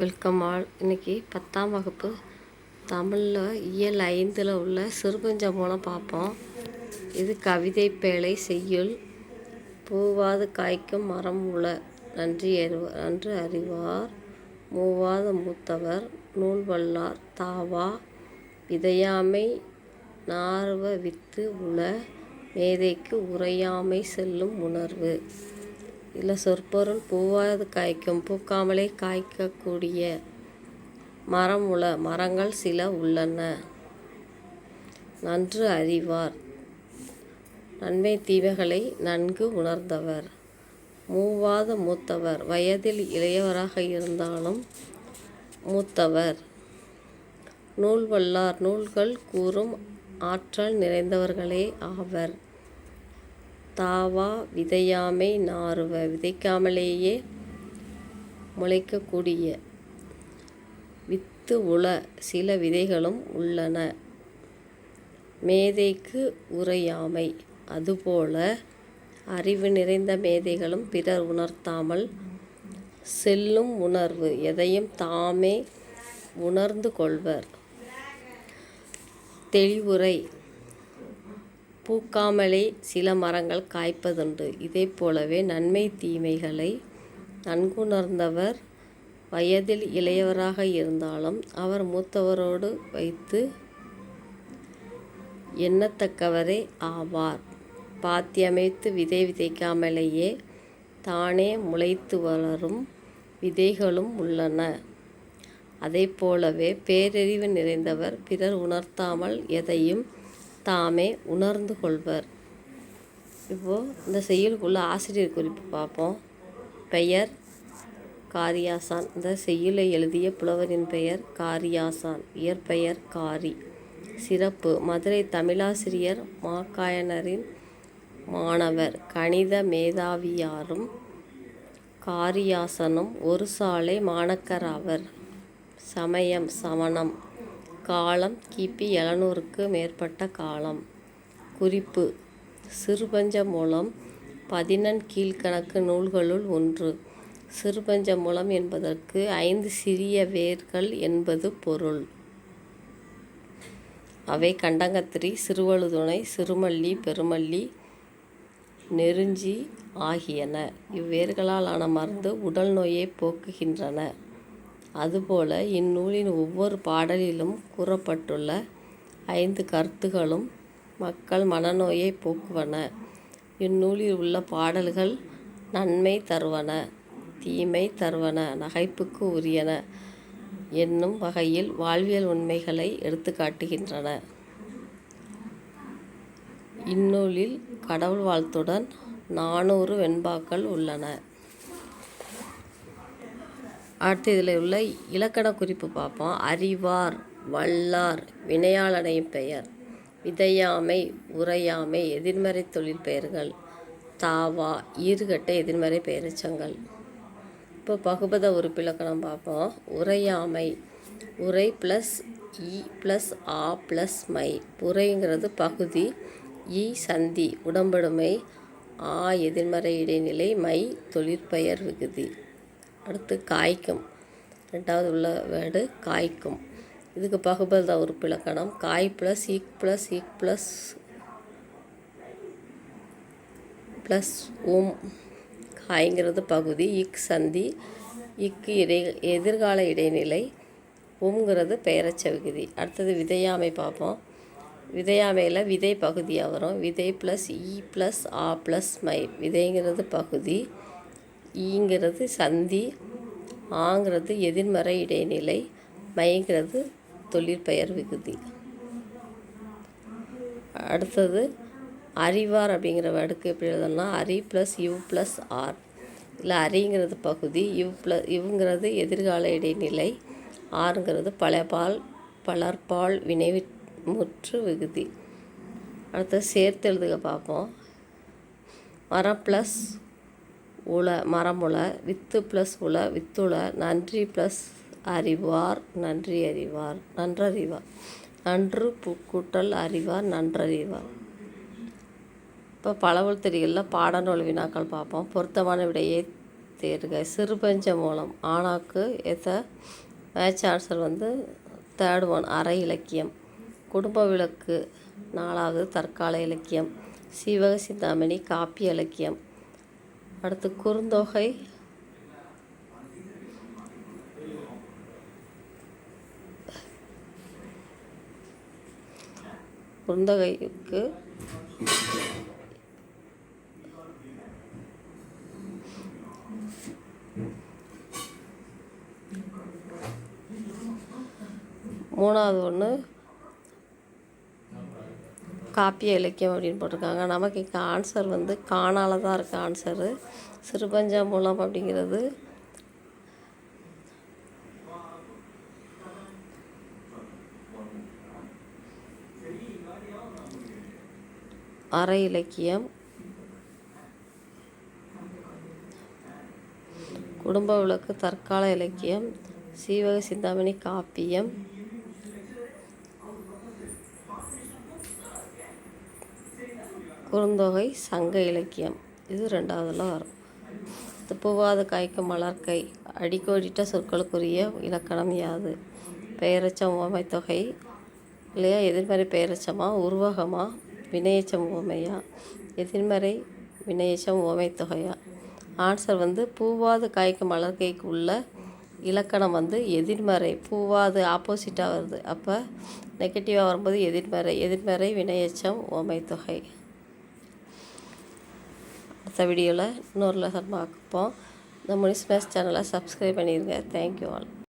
Welcome all. இன்றைக்கி 10ஆம் வகுப்பு தமிழில் இயல் 5 உள்ள சிறுபஞ்ச மூலம் பார்ப்போம். இது கவிதை பேழை செய்யுள். பூவாது காய்க்கும் மரம் உள நன்று அறிவார் மூவாத மூத்தவர் நூல் வல்லார் தாவா விதையாமை நார்வ வித்து உள மேதைக்கு உரையாமை செல்லும் உணர்வு. இதில் சொற்பொருள்: பூவாது காய்க்கும், பூக்காமலே காய்க்கக்கூடிய மரம் உள, மரங்கள் சில உள்ளன. நன்று அறிவார், நன்மை தீமைகளை நன்கு உணர்ந்தவர். மூவாத மூத்தவர், வயதில் இளையவராக இருந்தாலும் மூத்தவர். நூல் வல்லார், நூல்கள் கூறும் ஆற்றல் நிறைந்தவர்களே ஆவர். தாவா விதையாமை நாறுவ, விதைக்காமலேயே முளைக்கக்கூடிய. வித்து உள, சில விதைகளும் உள்ளன. மேதைக்கு உரையாமை, அதுபோல அறிவு நிறைந்த மேதைகளும் பிறர் உணர்த்தாமல் செல்லும் உணர்வு, எதையும் தாமே உணர்ந்து கொள்வர். தெளிவுரை: பூக்காமலே சில மரங்கள் காய்ப்பதுண்டு. இதை போலவே நன்மை தீமைகளை நன்குணர்ந்தவர் வயதில் இளையவராக இருந்தாலும் அவர் மூத்தவரோடு வைத்து எண்ணத்தக்கவரே ஆவார். பாத்தியமைத்து விதை விதைக்காமலேயே தானே முளைத்து வளரும் விதைகளும் உள்ளன. அதை போலவே பேரறிவு நிறைந்தவர் பிறர் உணர்த்தாமல் எதையும் தாமே உணர்ந்து கொள்வர். இப்போது இந்த செய்யுளுக்குள்ள ஆசிரியர் குறிப்பு பார்ப்போம். பெயர் காரியாசான். இந்த செய்யுளை எழுதிய புலவரின் பெயர் காரியாசான். இயற்பெயர் காரி. சிறப்பு: மதுரை தமிழாசிரியர் மாக்காயனரின் மாணவர். கணித மேதாவியாரும் காரியாசனும் ஒரு சாலை மாணக்கராவர். சமயம் சமணம். காலம் கிபி 700க்கு மேற்பட்ட காலம். குறிப்பு: சிறுபஞ்ச மூலம் 11 கீழ்க்கணக்கு நூல்களுள் ஒன்று. சிறுபஞ்ச மூலம் என்பதற்கு 5 சிறிய வேர்கள் என்பது பொருள். அவை கண்டங்கத்திரி, சிறுவழுதுணை, சிறுமல்லி, பெருமல்லி, நெருஞ்சி ஆகியன. இவ்வேர்களால் ஆன மருந்து உடல் நோயை போக்குகின்றன. அதுபோல இந்நூலின் ஒவ்வொரு பாடலிலும் கூறப்பட்டுள்ள 5 கருத்துகளும் மக்கள் மனநோயை போக்குவன. இந்நூலில் உள்ள பாடல்கள் நன்மை தருவன, தீமை தருவன, நகைப்புக்கு உரியன என்னும் வகையில் வாழ்வியல் உண்மைகளை எடுத்துக்காட்டுகின்றன. இந்நூலில் கடவுள் வாழ்த்துடன் 400 வெண்பாக்கள் உள்ளன. அடுத்து இதில் உள்ள இலக்கண குறிப்பு பார்ப்போம். அறிவார், வல்லார் வினையாளனையும் பெயர். விதையாமை, உரையாமை எதிர்மறை தொழில் பெயர்கள். தாவா ஈறுகட்ட எதிர்மறை பெயரெச்சங்கள். இப்போ பகுபத உறுப்பிலக்கணம் பார்ப்போம். உரையாமை, உரை ப்ளஸ் இ ப்ளஸ் ஆ ப்ளஸ் மை. உரைங்கிறது பகுதி, இ சந்தி உடம்படுமை, ஆ எதிர்மறை இடைநிலை, மை தொழிற்பெயர் விகுதி. அடுத்து காய்க்கும். 2வது உள்ள வேர்டு காய்க்கும். இதுக்கு பகுபத உறுப்பிலக்கணம். காய் ப்ளஸ் இக் ப்ளஸ் இக் ப்ளஸ் ப்ளஸ் உம். காய்ங்கிறது பகுதி, இக் சந்தி, இக்கு எதிர்கால இடைநிலை, உம்ங்கிறது பெயரச்ச விகுதி. அடுத்தது விதையாமை பார்ப்போம். விதையாமையில் விதை பகுதியாக வரும். விதை ப்ளஸ் இ ப்ளஸ் ஆ ப்ளஸ் மை. விதைங்கிறது பகுதி, ஈங்கிறது சந்தி, ஆங்கிறது எதிர்மறை இடைநிலை, மைங்கிறது தொழிற்பெயர் விகுதி. அடுத்தது அறிவார் அப்படிங்கிற வேர்டுக்கு எப்படி எழுதணும்னா அரி ப்ளஸ் யூ ப்ளஸ் ஆர். இல்லை அரிங்கிறது பகுதி, இவுங்கிறது எதிர்கால இடைநிலை, ஆறுங்கிறது பலர்பால் வினைமுற்று விகுதி. அடுத்தது சேர்த்து எழுதுக பார்ப்போம். மரம் ப்ளஸ் உள மரமுள, வித்து ப்ளஸ் உள வித்துள, நன்றி ப்ளஸ் அறிவார் நன்றி அறிவார் நன்றறிவார், நன்று கூட்டல் அறிவார் நன்றறிவார். இப்போ பலவல் தெரிகளில் பாடநூல் வினாக்கள் பார்ப்போம். பொருத்தமான விடையை தேர்க. சிறுபஞ்ச மூலம் ஆனாக்கு மேட்ச் ஆன்சர் வந்து தேர்ட் ஒன் அரை இலக்கியம். குடும்ப விளக்கு 4வது தற்கால இலக்கியம். சீவக சிந்தாமணி காப்பிய இலக்கியம். அடுத்து குறுந்தொகை குறுந்தொகைக்கு மூணாவது ஒன்று காப்பிய இலக்கியம் அப்படின்னு போட்டிருக்காங்க. நமக்கு இங்கே ஆன்சர் வந்து காணால தான் இருக்குது ஆன்சரு. சிறுபஞ்ச மூலம் அப்படிங்கிறது அரை இலக்கியம். குடும்ப விளக்கு தற்கால இலக்கியம். சீவக சிந்தாமணி காப்பியம். குறுந்தொகை சங்க இலக்கியம். இது 2வதுல வரும். பூவாது காய்க்கும் மலர்க்கை அடிக்கோடிட்ட சொற்களுக்குரிய இலக்கணம் யாது? பெயரெச்சம் உவமை தொகை இல்லையா? எதிர்மறை பெயரெச்சமா, உருவகமா, வினையெச்சம் உவமையா? எதிர்மறை வினையெச்சம் உவமை தொகையா? ஆன்சர் வந்து பூவாது காய்க்கும் மலர்க்கைக்கு உள்ள இலக்கணம் வந்து எதிர்மறை. பூவாது ஆப்போசிட்டாக வருது, அப்போ நெகட்டிவாக வரும்போது எதிர்மறை வினையெச்சம் உவமை தொகை. அடுத்த வீடியோவில் இன்னொரு லெசன் பார்ப்போம். இந்த முனிஸ் மேத்ஸ் சேனலை சப்ஸ்கிரைப் பண்ணிடுங்க. Thank you all.